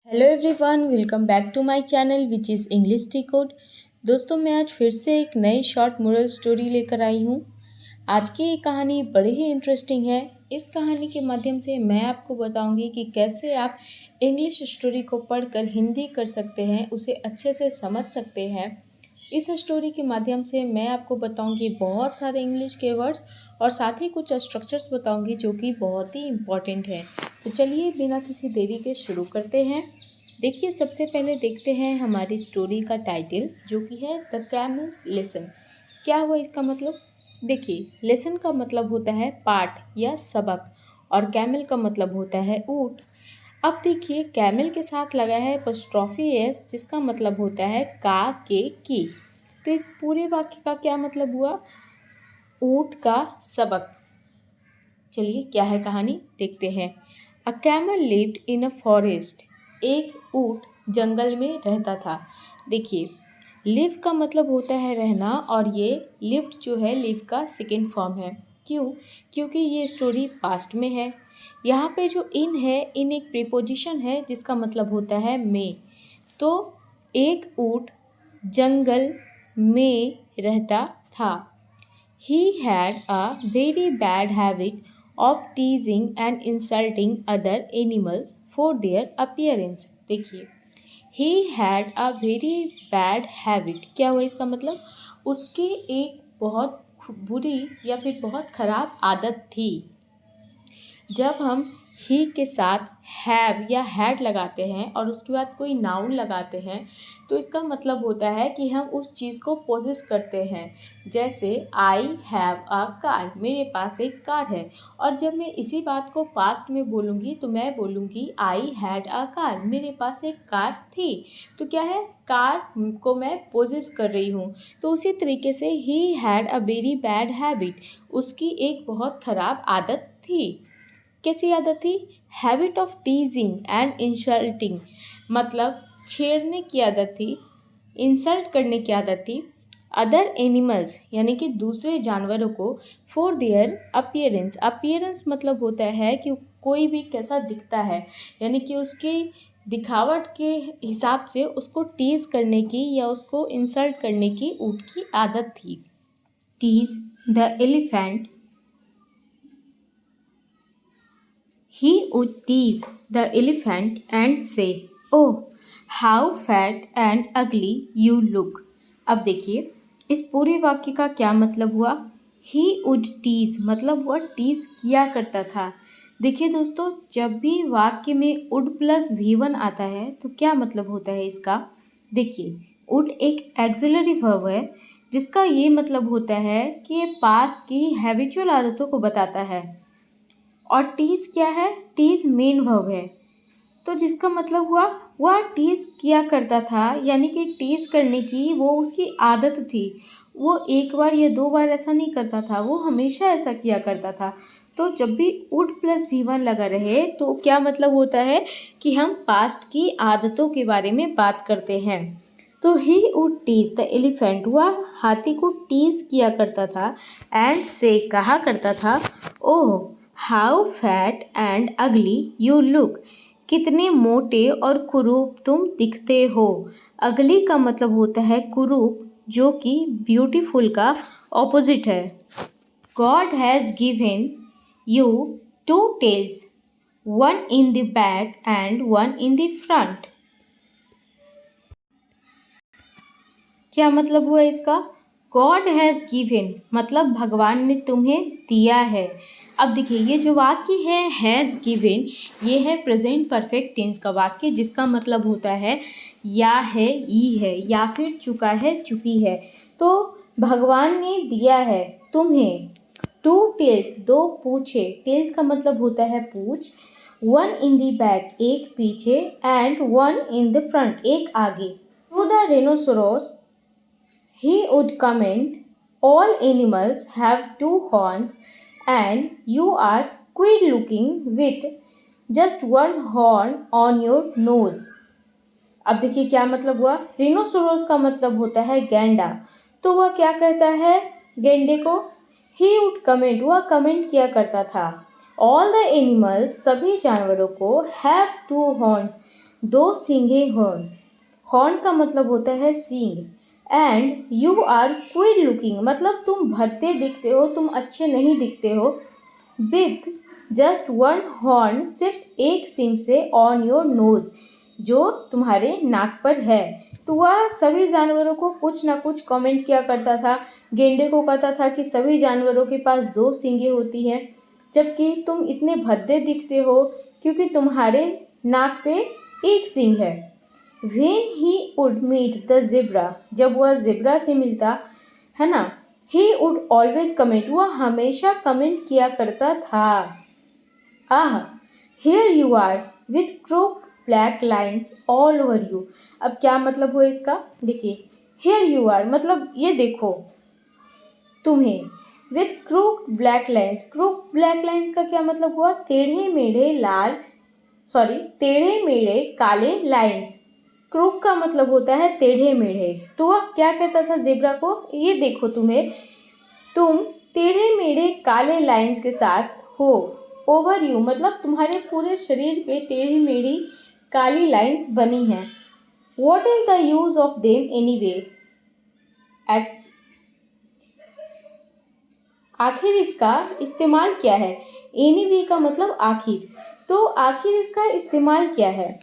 Hello everyone, welcome back to my channel which is English decode. दोस्तों, मैं आज फिर से एक नई शॉर्ट मोरल स्टोरी लेकर आई हूँ। आज की ये कहानी बड़ी ही इंटरेस्टिंग है। इस कहानी के माध्यम से मैं आपको बताऊंगी कि कैसे आप इंग्लिश स्टोरी को पढ़कर हिंदी कर सकते हैं, उसे अच्छे से समझ सकते हैं। इस स्टोरी के माध्यम से मैं आपको बताऊंगी बहुत सारे इंग्लिश के वर्ड्स और साथ ही कुछ स्ट्रक्चर्स बताऊंगी जो कि बहुत ही इम्पॉर्टेंट है। तो चलिए बिना किसी देरी के शुरू करते हैं। देखिए, सबसे पहले देखते हैं हमारी स्टोरी का टाइटल जो कि है द कैमल्स लेसन। क्या हुआ इसका मतलब? देखिए, लेसन का मतलब होता है पाठ या सबक और कैमल का मतलब होता है ऊँट। अब देखिए, कैमल के साथ लगा है एपोस्ट्रोफी एस जिसका मतलब होता है का के की। तो इस पूरे वाक्य का क्या मतलब हुआ? ऊँट का सबक। चलिए, क्या है कहानी देखते हैं। A camel lived in a forest. एक ऊँट जंगल में रहता था। देखिए, लिव का मतलब होता है रहना और ये लिव्ड जो है लिव का सेकेंड फॉर्म है। क्यों? क्योंकि ये स्टोरी पास्ट में है। यहाँ पे जो इन है, इन एक प्रीपोजिशन है जिसका मतलब होता है में। तो एक ऊँट जंगल में रहता था। He had a very bad habit of teasing and insulting other animals for their appearance. देखिए, he had a very bad habit। क्या हुआ इसका मतलब? उसकी एक बहुत बुरी या फिर बहुत खराब आदत थी। जब हम ही के साथ हैव या हैड लगाते हैं और उसके बाद कोई नाउन लगाते हैं तो इसका मतलब होता है कि हम उस चीज़ को पोजेस करते हैं। जैसे आई हैव अ कार, मेरे पास एक कार है। और जब मैं इसी बात को पास्ट में बोलूँगी तो मैं बोलूँगी आई हैड अ कार, मेरे पास एक कार थी। तो क्या है? कार को मैं पोजेस कर रही हूँ। तो उसी तरीके से he had a very bad habit, उसकी एक बहुत ख़राब आदत थी। कैसी आदत थी? हैबिट ऑफ टीजिंग एंड इंसल्टिंग, मतलब छेड़ने की आदत थी, इंसल्ट करने की आदत थी। अदर एनिमल्स यानी कि दूसरे जानवरों को फॉर देयर अपीयरेंस। अपीयरेंस मतलब होता है कि कोई भी कैसा दिखता है, यानी कि उसकी दिखावट के हिसाब से उसको टीज करने की या उसको इंसल्ट करने की ऊँट की आदत थी। Tease the elephant. He would tease the elephant and say, "Oh, how fat and ugly you look." अब देखिए, इस पूरे वाक्य का क्या मतलब हुआ? He would tease मतलब वह टीज किया करता था। देखिए दोस्तों, जब भी वाक्य में would प्लस V1 आता है तो क्या मतलब होता है इसका? देखिए, would एक एक्सिलरी वर्ब है जिसका ये मतलब होता है कि ये पास्ट की हैबिचुअल आदतों को बताता है। और टीज क्या है? टीज मेन वर्ब है। तो जिसका मतलब हुआ वह टीज किया करता था, यानी कि टीज करने की वो उसकी आदत थी। वो एक बार या दो बार ऐसा नहीं करता था, वो हमेशा ऐसा किया करता था। तो जब भी वुड प्लस V1 लगा रहे तो क्या मतलब होता है कि हम पास्ट की आदतों के बारे में बात करते हैं। तो he would tease the elephant, वह हाथी को टीज किया करता था। एंड से कहा करता था, ओह हाउ फैट एंड अगली यू लुक, कितने मोटे और कुरूप तुम दिखते हो। अगली का मतलब होता है कुरूप, जो कि ब्यूटीफुल का ऑपोजिट है। God has given you two tails, one in the back and one in the front. क्या मतलब हुआ इसका? गॉड हैज़ गिवन मतलब भगवान ने तुम्हें दिया है। अब देखिए, ये जो वाक्य है हैज़ गिवन, ये है प्रेजेंट परफेक्ट टेंस का वाक्य जिसका मतलब होता है या है, ई है, या फिर चुका है, चुकी है। तो भगवान ने दिया है तुम्हें। टू टेल्स दो पूछे, टेल्स का मतलब होता है पूछ। वन इन द बैक एक पीछे, and one in the front एक आगे। To the rhinoceros he would comment, all animals have two horns and you are queer looking with just one horn on your nose। अब देखिए क्या मतलब हुआ? रिनोसोरस का मतलब होता है गैंडा। तो वह क्या कहता है गेंडे को? ही वुड कमेंट, वह कमेंट किया करता था। ऑल द एनिमल्स सभी जानवरों को हैव टू हॉर्न्स दो सींगे हॉर्न। हॉर्न का मतलब होता है सींग। And you are queer looking मतलब तुम भद्दे दिखते हो, तुम अच्छे नहीं दिखते हो। विथ जस्ट वन हॉर्न सिर्फ एक सींग से ऑन योर नोज जो तुम्हारे नाक पर है। तो वह सभी जानवरों को कुछ ना कुछ कमेंट किया करता था। गेंडे को कहता था कि सभी जानवरों के पास दो सींगें होती हैं, जबकि तुम इतने भद्दे दिखते हो क्योंकि तुम्हारे नाक पे एक सींग है। When he would meet the zebra, जब वह जेब्रा से मिलता है ना, he would always comment, वह हमेशा कमेंट किया करता था, आह here you are with crooked black lines all over you। अब क्या मतलब हुआ इसका, देखिए here you are मतलब ये देखो तुम्हें, with crooked black lines, crooked black lines का क्या मतलब हुआ, टेढ़े मेढ़े लाल टेढ़े मेढ़े काले लाइंस। क्रूक का मतलब होता है टेढ़े मेढ़े। तो वह क्या कहता था जेब्रा को, ये देखो तुम टेढ़े मेढ़े काले लाइंस के साथ हो। ओवर यू मतलब तुम्हारे पूरे शरीर पे टेढ़ी मेढ़ी काली लाइंस बनी हैं। What is the use of them anyway, आखिर इसका इस्तेमाल क्या है। एनीवे का मतलब आखिर, तो आखिर इसका इस्तेमाल क्या है।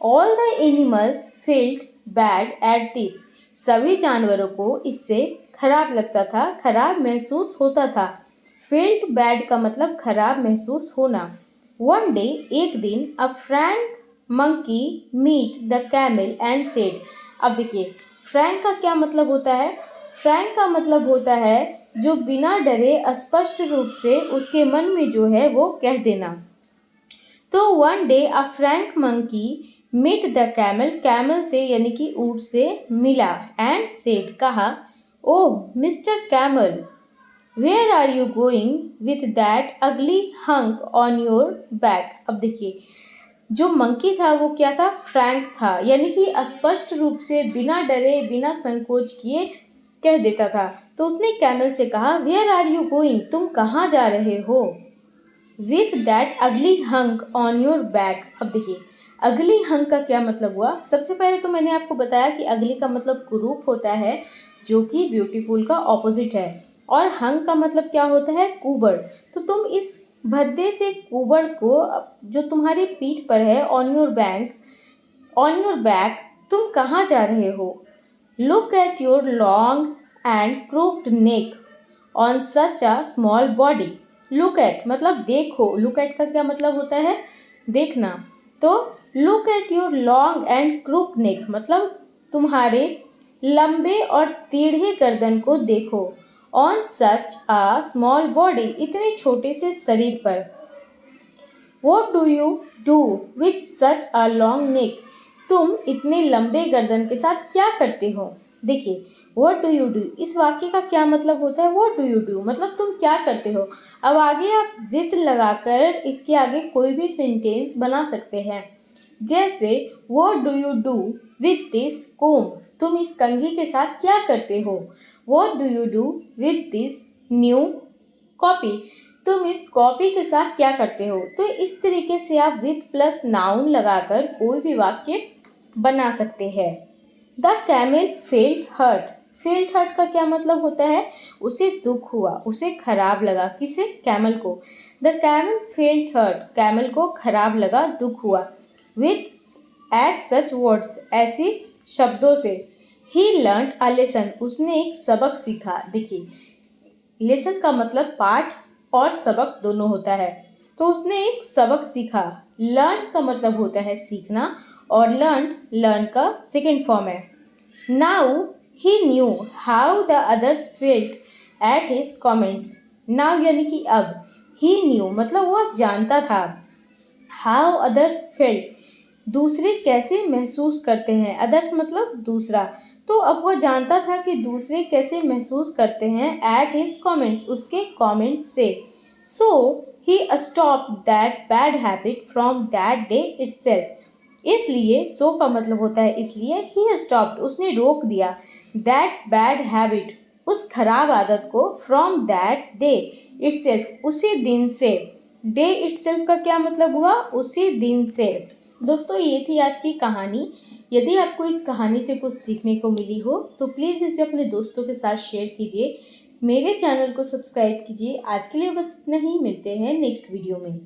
All the animals field bad at this, सभी जानवरों को इससे खराब लगता था, खराब महसूस होता था। फील्ड बैड का मतलब खराब महसूस होना। वन डे एक दिन a frank monkey meet the camel and said. अब देखिए फ्रैंक का क्या मतलब होता है, फ्रैंक का मतलब होता है जो बिना डरे स्पष्ट रूप से उसके मन में जो है वो कह देना। तो one day a frank monkey meet the camel, camel से यानी कि ऊंट से मिला, एंड सेड कहा, oh mister camel where are you going with that ugly hunk on your back. अब देखिए जो मंकी था वो क्या था, फ्रैंक था, यानी कि स्पष्ट रूप से बिना डरे बिना संकोच किए कह देता था। तो उसने कैमल से कहा, वेयर आर यू गोइंग, तुम कहाँ जा रहे हो। With that ugly hunk on your back. अब देखिए अगली हंक का क्या मतलब हुआ। सबसे पहले तो मैंने आपको बताया कि अगली का मतलब कुरूप होता है जो कि ब्यूटीफुल का ऑपोजिट है, और हंक का मतलब क्या होता है, कुबड़। तो तुम इस भद्दे से कुबड़ को जो तुम्हारी पीठ पर है, ऑन योर बैक तुम कहाँ जा रहे हो। Look at your long and crooked neck on such a small body. Look at मतलब देखो, लुक एट का क्या मतलब होता है, देखना। तो look at your long and crook neck मतलब तुम्हारे लंबे और टेढ़े गर्दन को देखो। On such a small body इतने छोटे से शरीर पर। What do you do with such a long neck? तुम इतने लंबे गर्दन के साथ क्या करते हो। देखिए what do you do इस वाक्य का क्या मतलब होता है, what do you do मतलब तुम क्या करते हो। अब आगे आप with लगाकर इसके आगे कोई भी सेंटेंस बना सकते हैं, जैसे what do you do with this comb, तुम इस कंघी के साथ क्या करते हो। what do you do with this new copy, तुम इस कॉपी के साथ क्या करते हो। तो इस तरीके से आप विथ प्लस नाउन लगाकर कोई भी वाक्य बना सकते हैं। The camel felt hurt, felt hurt का क्या मतलब होता है, उसे दुख हुआ, उसे खराब लगा, किसे, कैमल को। The camel felt hurt, camel को खराब लगा, दुख हुआ। विथ एट सच वर्ड्स, ऐसी शब्दों से। ही लर्न अ लेसन, उसने एक सबक सीखा। देखिए लेसन का मतलब पाठ और सबक दोनों होता है, तो उसने एक सबक सीखा। लर्न का मतलब होता है सीखना, और लर्न का सेकेंड फॉर्म है। Now he knew how the others felt at his comments. Now यानी कि अब, ही न्यू मतलब वह जानता था, हाउ अदर्स फेल्ट दूसरे कैसे महसूस करते हैं, अदर्स मतलब दूसरा। तो अब वह जानता था कि दूसरे कैसे महसूस करते हैं, एट हिज कॉमेंट्स उसके कॉमेंट्स से। So he stop that bad habit from that day itself, इसलिए सो का मतलब होता है इसलिए, ही स्टॉप्ड उसने रोक दिया, दैट बैड हैबिट उस खराब आदत को, फ्रॉम दैट डे इटसेल्फ उसी दिन से। डे इटसेल्फ का क्या मतलब हुआ, उसी दिन से। दोस्तों ये थी आज की कहानी। यदि आपको इस कहानी से कुछ सीखने को मिली हो तो प्लीज़ इसे अपने दोस्तों के साथ शेयर कीजिए। मेरे चैनल को सब्सक्राइब कीजिए। आज के लिए बस इतना ही, मिलते हैं नेक्स्ट वीडियो में।